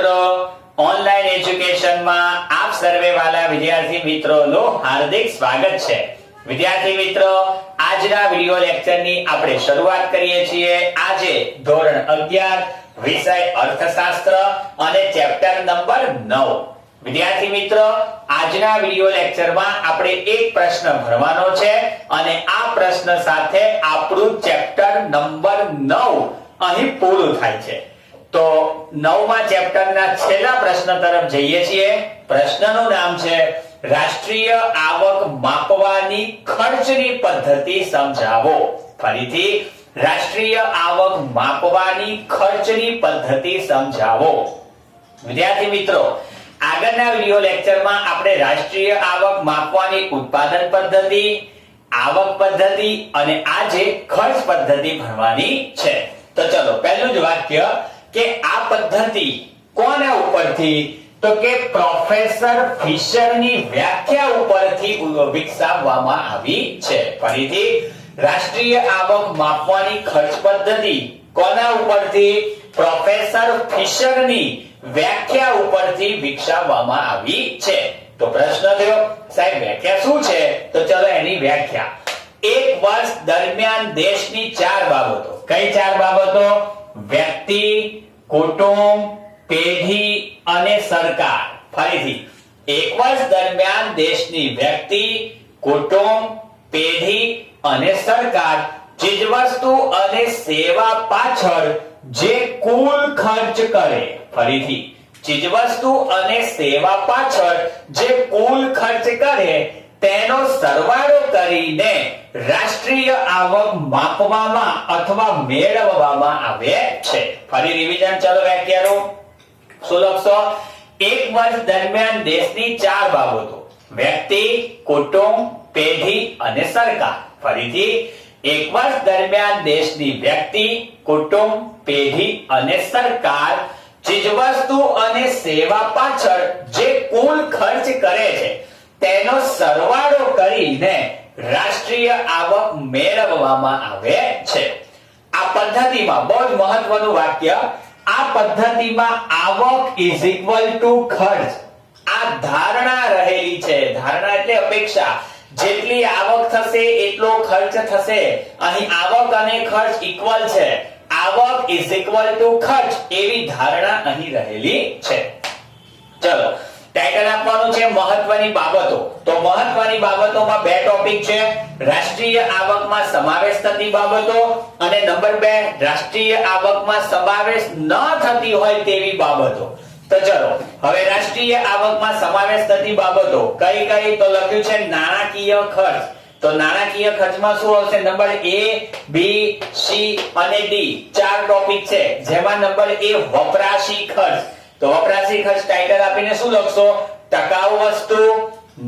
મિત્રો, ઓનલાઈન એજ્યુકેશનમાં આપ સર્વે વાલા વિદ્યાર્થી મિત્રોનું હાર્દિક સ્વાગત છે। વિદ્યાર્થી મિત્રો, આજના વિડિયો લેક્ચરની આપણે શરૂઆત કરીએ છીએ। આજે ધોરણ 11 વિષય અર્થશાસ્ત્ર અને ચેપ્ટર નંબર 9। વિદ્યાર્થી મિત્રો, આજના વિડિયો લેક્ચરમાં આપણે એક પ્રશ્ન ભરવાનો છે અને આ પ્રશ્ન સાથે આપણું ચેપ્ટર નંબર 9 અહીં પૂરું થાય છે। તો 9મા ચેપ્ટરના છેલ્લા પ્રશ્ન તરફ જઈએ છીએ। પ્રશ્નનું નામ છે રાષ્ટ્રીય આવક માપવાની ખર્ચની પદ્ધતિ સમજાવો। ફરીથી, રાષ્ટ્રીય આવક માપવાની ખર્ચની પદ્ધતિ સમજાવો। વિદ્યાર્થી મિત્રો, આગળના વિડિયો લેક્ચરમાં આપણે રાષ્ટ્રીય આવક માપવાની ઉત્પાદન પદ્ધતિ, આવક પદ્ધતિ અને આજે ખર્ચ પદ્ધતિ ભણવાની છે। તો ચલો, પહેલું જ વાક્ય કે આ પદ્ધતિ કોના ઉપરથી, તો કે પ્રોફેસર ફિશરની વ્યાખ્યા ઉપરથી વિકસાવવામાં આવી છે। ફરીથી, રાષ્ટ્રીય આવક માપવાની ખર્ચ પદ્ધતિ કોના ઉપરથી, પ્રોફેસર ફિશરની વ્યાખ્યા ઉપરથી વિકસાવવામાં આવી છે। તો પ્રશ્ન થયો, સાહેબ વ્યાખ્યા શું છે? તો ચલો એની વ્યાખ્યા। એક વર્ષ દરમિયાન દેશની ચાર બાબતો, કઈ ચાર બાબતો? વ્યક્તિ, કુટુંબ, પેઢી અને સરકાર। ફરીથી, એક વર્ષ દરમિયાન દેશની વ્યક્તિ, કુટુંબ, પેઢી અને સરકાર ચીજવસ્તુ અને સેવા પાછળ જે કુલ ખર્ચ કરે। ફરીથી, ચીજવસ્તુ અને સેવા પાછળ જે કુલ ખર્ચ કરે તેનો સરવાળો કરીને રાષ્ટ્રીય આવક માપવામાં અથવા મેળવવામાં આવે છે। ફરી રિવિઝન, ચલો વ્યાખ્યાનો શું લખશો? એક વર્ષ દરમિયાન દેશની ચાર બાબતો, વ્યક્તિ, કુટુંબ, પેઢી અને સરકાર। ફરીથી, એક વર્ષ દરમિયાન દેશની વ્યક્તિ, કુટુંબ, પેઢી અને સરકાર ચીજવસ્તુ અને સેવા પાછળ જે કુલ ખર્ચ કરે છે તેનો સરવાળો કરીને રાષ્ટ્રીય આવક મેળવવામાં આવે છે। આ પદ્ધતિમાં બહુ જ મહત્વનું વાક્ય, આ પદ્ધતિમાં આવક ઇઝ ઇક્વલ ટુ ખર્ચ, આ ધારણા રહેલી છે। ધારણા એટલે અપેક્ષા, જેટલી આવક થશે એટલો ખર્ચ થશે। અહીં આવક અને ખર્ચ ઇક્વલ છે, આવક ઇઝ ઇક્વલ ટુ ખર્ચ એવી ધારણા અહીં રહેલી છે। ચલો, ટાઇટલ આપવાનું છે મહત્વની બાબતો। તો મહત્વની બાબતોમાં બે ટોપિક છે, રાષ્ટ્રીય આવકમાં સમાવેશ થતી બાબતો અને નંબર 2 રાષ્ટ્રીય આવકમાં સમાવેશ ન થતી હોય તેવી બાબતો। તો ચલો, હવે રાષ્ટ્રીય આવકમાં સમાવેશ થતી બાબતો કઈ કઈ? તો લખ્યું છે નાણાકીય ખર્ચ। તો નાણાકીય ખર્ચમાં શું આવશે? નંબર A, B, C અને D ચાર ટોપિક છે, જેમાં નંબર A વપરાશી ખર્ચ। તો વપરાશી ખર્ચ ટાઇટલ આપીને શું લખશો? ટકાઉ વસ્તુ,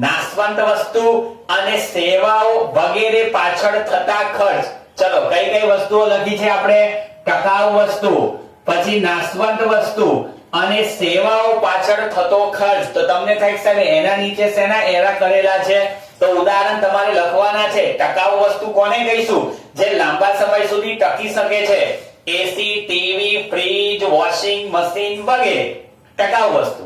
નાશવંત વસ્તુ અને સેવાઓ વગેરે પાછળ થતા ખર્ચ। ચલો, કઈ કઈ વસ્તુઓ લખી છે આપણે? ટકાઉ વસ્તુ, પછી નાશવંત વસ્તુ અને સેવાઓ પાછળ થતો ખર્ચ। તો તમને થાય કે સાહેબ એના નીચે શેના એરા કરેલા છે? તો ઉદાહરણ તમારે લખવાના છે। ટકાઉ વસ્તુ કોને કહીશું? જે લાંબા સમય સુધી ટકી શકે છે, એસી, ટીવી, ફ્રીજ, વોશિંગ મશીન વગેરે ટકાઉ વસ્તુ।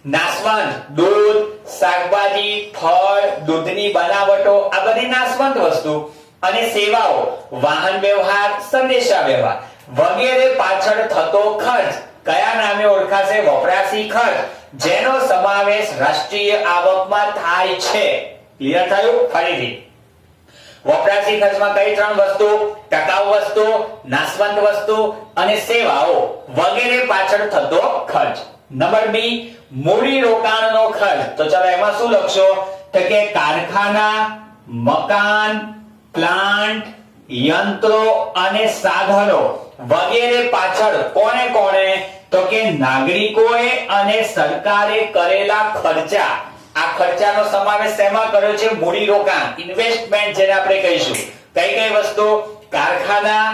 નાશવંત, દૂધ, શાકભાજી, ફળ, દૂધની બનાવટો આ બધી નાશવંત વસ્તુ અને સેવાઓ, વાહન વ્યવહાર, સંદેશા વ્યવહાર વગેરે પાછળ થતો ખર્ચ કયા નામે ઓળખાશે? વપરાશી ખર્ચ, જેનો સમાવેશ રાષ્ટ્રીય આવકમાં થાય છે। ક્લિયર થયું? ફરીથી, વપરાશી ખર્ચમાં કઈ ત્રણ વસ્તુ? ટકાઉ વસ્તુ, નાશવંત વસ્તુ અને સેવાઓ વગેરે પાછળ થતો ખર્ચ। નંબર બી, મૂડી રોકાણનો ખર્ચ। તો ચાલો એમાં શું લખશો? તો કે કારખાના, મકાન, પ્લાન્ટ, યંત્રો અને સાધનો વગેરે પાછળ કોને કોને? તો કે નાગરિકોએ અને સરકારે કરેલા ખર્ચા। આ ખર્ચાનો સમાવેશ શેમાં કર્યો છે? મૂડી રોકાણ, ઇન્વેસ્ટમેન્ટ જેને આપણે કહીશું। કઈ કઈ વસ્તુ? કારખાના,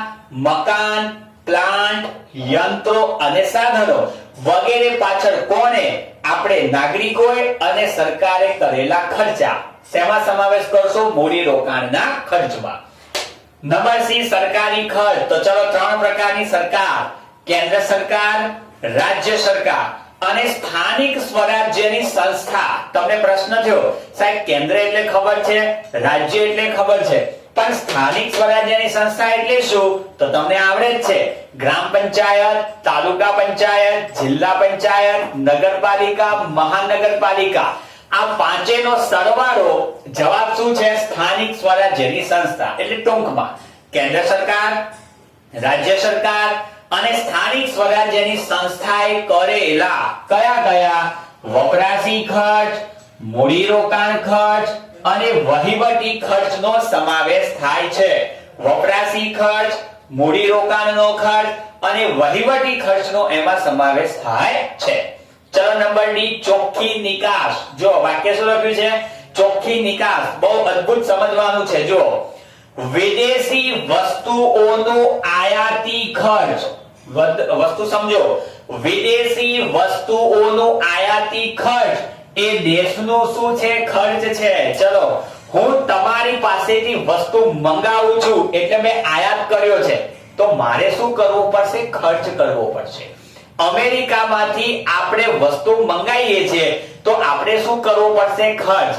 મકાન, પ્લાન્ટ, યંત્રો અને સાધનો વગેરે પાછળ કોને? આપણે નાગરિકોએ અને સરકારે કરેલા ખર્ચા। શેમાં સમાવેશ કરશો? મૂડી રોકાણના ખર્ચમાં। નંબર સી, સરકારી ખર્ચ। તો ચલો, ત્રણ પ્રકારની સરકાર, કેન્દ્ર સરકાર, રાજ્ય સરકાર અને સ્થાનિક સ્વરાજ્યની સંસ્થા. તમને પ્રશ્ન થયો સાહેબ કેન્દ્ર એટલે ખબર છે, રાજ્ય એટલે ખબર છે, પણ સ્થાનિક સ્વરાજ્યની સંસ્થા એટલે શું? તો તમને આવડે જ છે. ગ્રામ પંચાયત, તાલુકા પંચાયત, જિલ્લા પંચાયત, નગરપાલિકા, મહાનગરપાલિકા, આ પાંચેયનો સરવાળો જવાબ શું છે? સ્થાનિક સ્વરાજ્યની સંસ્થા. એટલે ટૂંકમાં કેન્દ્ર સરકાર, રાજ્ય સરકાર અને સ્થાનિક સ્વરાજ્યની સંસ્થાએ કરેલા કયા વપરાશી ખર્ચ, મૂડીરોકાણ ખર્ચ અને વહીવટી ખર્ચનો સમાવેશ થાય છે. વપરાશી ખર્ચ, મૂડીરોકાણનો ખર્ચ અને વહીવટી ખર્ચનો એમાં સમાવેશ થાય છે. ચલો નંબર ડી, ચોખ્ખી નિકાસ. જો વાક્ય શું લખ્યું છે? ચોખ્ખી નિકાસ. બહુ અદ્ભુત સમજવાનું છે. જો વિદેશી વસ્તુઓનો આયાતી ખર્ચ, વસ્તુ સમજો, વિદેશી વસ્તુઓનો આયાતી ખર્ચ એ દેશનો શું છે? ખર્ચ છે. ચલો હું તમારી પાસેથી વસ્તુ મંગાવું છું એટલે મેં આયાત કર્યો છે, તો મારે શું કરવું પડશે? ખર્ચ કરવો પડશે. અમેરિકામાંથી આપણે વસ્તુ મંગાવીએ છીએ તો આપણે શું કરવું પડશે? ખર્ચ.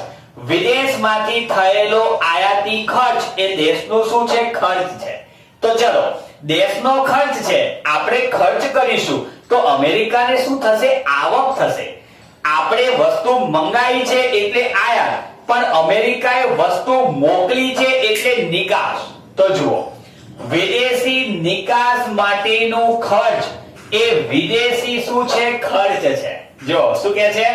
વિદેશમાંથી થયેલો આયાતી ખર્ચ એ દેશનો શું છે? ખર્ચ છે. તો ચલો દેશનો ખર્ચ છે, આપણે ખર્ચ કરીશું તો અમેરિકાને શું થશે? આવક થશે. આપણે વસ્તુ મંગાવી છે એટલે આયાત, પણ અમેરિકાએ વસ્તુ મોકલી છે એટલે નિકાસ. તો જુઓ વિદેશી નિકાસ માટેનો ખર્ચ એ વિદેશી શું છે? ખર્ચ છે. જો શું કહે છે?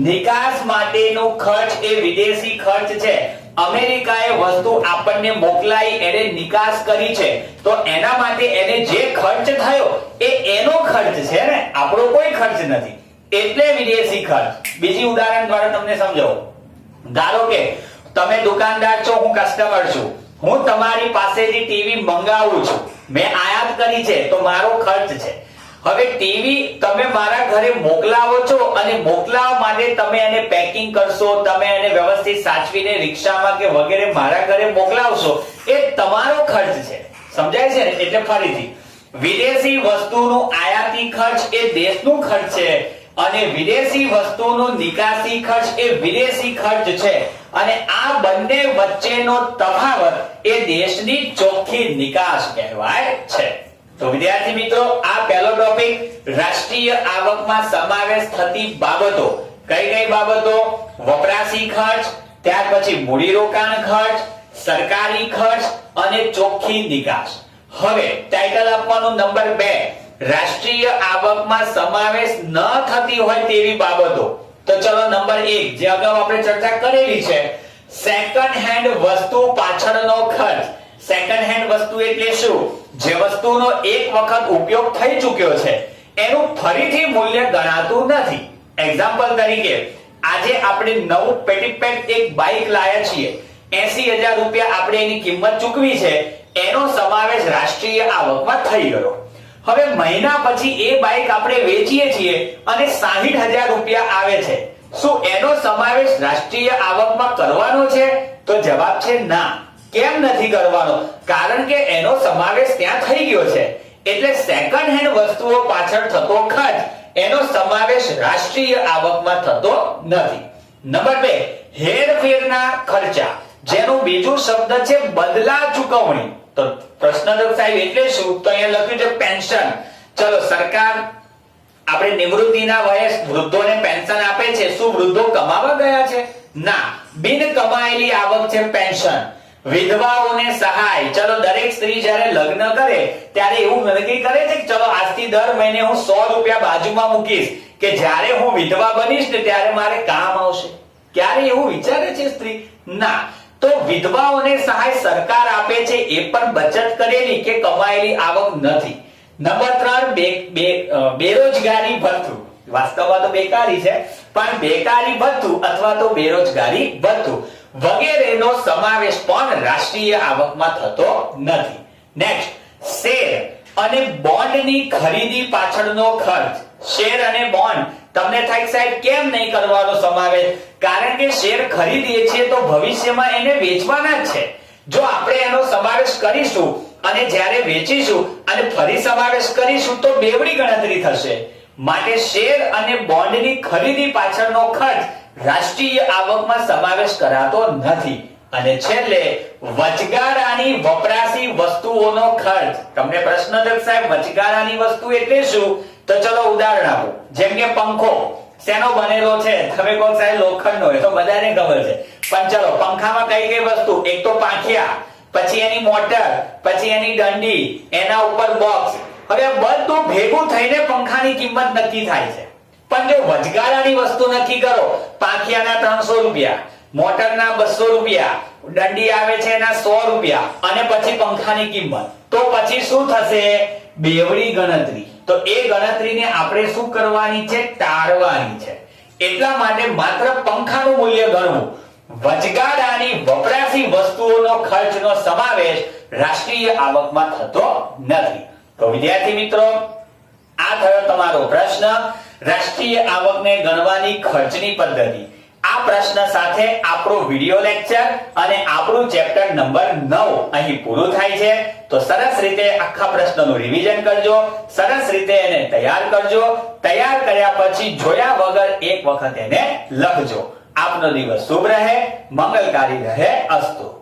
નિકાસ માટેનો ખર્ચ એ વિદેશી ખર્ચ છે. અમેરિકાએ વસ્તુ આપણને મોકલાઈ, એને નિકાસ કરી છે, તો એના માટે એને જે ખર્ચ થયો એ એનો ખર્ચ છે ને, આપણો કોઈ ખર્ચ નથી, એટલે વિદેશી ખર્ચ. બીજી ઉદાહરણ દ્વારા તમને સમજાવું. ધારો કે તમે દુકાનદાર છો, હું કસ્ટમર છું, હું તમારી પાસેથી ટીવી મંગાવું છું, મેં આયાત કરી છે તો મારો ખર્ચ છે. હવે ટીવી તમે મારા ઘરે મોકલાવો છો અને મોકલાવવા માટે તમે એને પેકિંગ કરશો, તમે એને વ્યવસ્થિત સાચવીને રિક્ષામાં કે વગેરે મારા ઘરે મોકલાવશો, એ તમારો ખર્ચ છે. સમજાય છે ને? એટલે ફરીથી વિદેશી વસ્તુનો આયાતી ખર્ચ એ દેશનું ખર્ચ છે અને વિદેશી વસ્તુનો નિકાસી ખર્ચ એ વિદેશી ખર્ચ છે, અને આ બંને વચ્ચેનો તફાવત એ દેશની ચોખ્ખી નિકાસ કહેવાય છે. તો વિદ્યાર્થી મિત્રો, આ પહેલો ટોપિક રાષ્ટ્રીય આવકમાં સમાવેશ થતી બાબતો. કઈ બાબતો? વપરાશી ખર્ચ, ત્યાર પછી મૂડીરોકાણ ખર્ચ, સરકારી ખર્ચ અને ચોખ્ખી નિકાસ. હવે ટાઇટલ આપવાનું નંબર 2, રાષ્ટ્રીય આવકમાં સમાવેશ ન થતી હોય તેવી બાબતો. તો ચલો નંબર 1 જે અગાઉ આપણે ચર્ચા કરેલી છે, સેકન્ડ હેન્ડ વસ્તુ પાછળનો ખર્ચ. સેકન્ડ હેન્ડ વસ્તુ એટલે શું? જે વસ્તુનો એક વખત ઉપયોગ થઈ ચૂક્યો છે, એનું ફરીથી મૂલ્ય ગણાતું નથી. એક્ઝામ્પલ તરીકે આજે આપણે નવું પેટીપેટ એક બાઇક લાયા છીએ, 80,000 રૂપિયા આપણે એની કિંમત ચૂકવી છે, એનો સમાવેશ રાષ્ટ્રીય આવકમાં થઈ ગયો. હવે મહિના પછી એ બાઇક આપણે વેચીએ છીએ અને 60,000 રૂપિયા આવે છે, શું એનો સમાવેશ રાષ્ટ્રીય આવકમાં કરવાનો છે? તો જવાબ છે ના. કેમ નથી કરવાનો? કારણ કે એનો સમાવેશ ત્યાં થઈ ગયો છે. એટલે સેકન્ડ હેન્ડ વસ્તુઓ પાછળ થતો ખર્ચ એનો સમાવેશ રાષ્ટ્રીય આવકમાં થતો નથી. નંબર 2, હેરફેરના ખર્ચા, જેનું બીજું શબ્દ છે બદલા ચૂકવણી. તો પ્રશ્ન સાહેબ એટલે શું? તો અહીંયા લખ્યું છે પેન્શન. ચલો સરકાર આપણે નિવૃત્તિના વયે વૃદ્ધોને પેન્શન આપે છે, શું વૃદ્ધો કમાવા ગયા છે? ના, બિન કમાયેલી આવક છે પેન્શન. વિધવાઓને સહાય. ચલો દરેક સ્ત્રી જ્યારે લગ્ન કરે ત્યારે એવું નક્કી કરે છે કે ચલો આજથી દર મહિને હું 100 રૂપિયા બાજુમાં મૂકીશ કે જ્યારે હું વિધવા બનીશ ને ત્યારે મારે કામ આવશે. ક્યારે એવું વિચારે છે સ્ત્રી? ના. તો વિધવાઓને સહાય સરકાર આપે છે, એ પણ બચત કરેલી કે કમાયેલી આવક નથી. નંબર 3, બેરોજગારી ભથ્થું. વાસ્તવમાં તો બેકારી છે, પણ બેકારી ભથ્થું અથવા તો બેરોજગારી ભથ્થું વગેરેનો સમાવેશ પણ રાષ્ટ્રીય આવકમાં થતો નથી. નેક્સ્ટ, શેર અને બોન્ડની ખરીદી પાછળનો ખર્ચ. શેર અને બોન્ડ તમને થાય સાહેબ કેમ નહીં કરવાનો સમાવેશ? કારણ કે શેર ખરીદીએ છીએ તો ભવિષ્યમાં એને વેચવાના જ છે. જો આપણે એનો સમાવેશ કરીશું અને જ્યારે વેચીશું અને ફરી સમાવેશ કરીશું તો બેવડી ગણતરી થશે. માટે શેર અને બોન્ડની ખરીદી પાછળનો ખર્ચ રાષ્ટ્રીય આવકમાં સમાવેશ કરાતો નથી. અને છેલ્લે વચગાળાની વપરાશી વસ્તુઓનો ખર્ચ. તમને પ્રશ્ન છે સાહેબ વચગાળાની વસ્તુ એટલે શું? તો ચલો ઉદાહરણ આપો. જેમ કે પંખો શેનો બનેલો છે? તમે કહો સાહેબ લોખંડનો, એ તો બધાને ખબર છે. પણ ચલો પંખામાં કઈ કઈ વસ્તુ? એક તો પાંખિયા, પછી એની મોટર, પછી એની દંડી, એના ઉપર બોક્સ. હવે બધું ભેગું થઈને પંખાની કિંમત નક્કી થાય છે. પણ જો વચગાળાની વસ્તુ નક્કી કરો, પાંખિયાના 300 રૂપિયા, મોટરના 200 રૂપિયા, દંડી આવે છે એના 100 રૂપિયા, અને પછી પંખાની કિંમત, તો પછી શું થશે? બેવડી ગણતરી. તો એ ગણતરીને આપણે શું કરવાની છે? ટાળવાની છે. એટલા માટે માત્ર પંખાનું મૂલ્ય ગણવું, વચગાળાની વપરાશી વસ્તુઓનો ખર્ચનો સમાવેશ રાષ્ટ્રીય આવકમાં થતો નથી. તો વિદ્યાર્થી મિત્રો, આ થયો તમારો પ્રશ્ન. રાષ્ટ્રીય આવકને ગણવાની ખર્ચની પદ્ધતિ. આ પ્રશ્ન સાથે આપણો વિડિયો લેક્ચર અને આપણું ચેપ્ટર નંબર 9 અહીં પૂરું થાય છે. તો સરસ રીતે આખા પ્રશ્નનું રિવિઝન કરજો, સરસ રીતે એને તૈયાર કરજો. તૈયાર કર્યા પછી જોયા વગર એક વખત એને લખજો. આપનો દિવસ શુભ રહે, મંગલકારી રહે. અસ્તુ.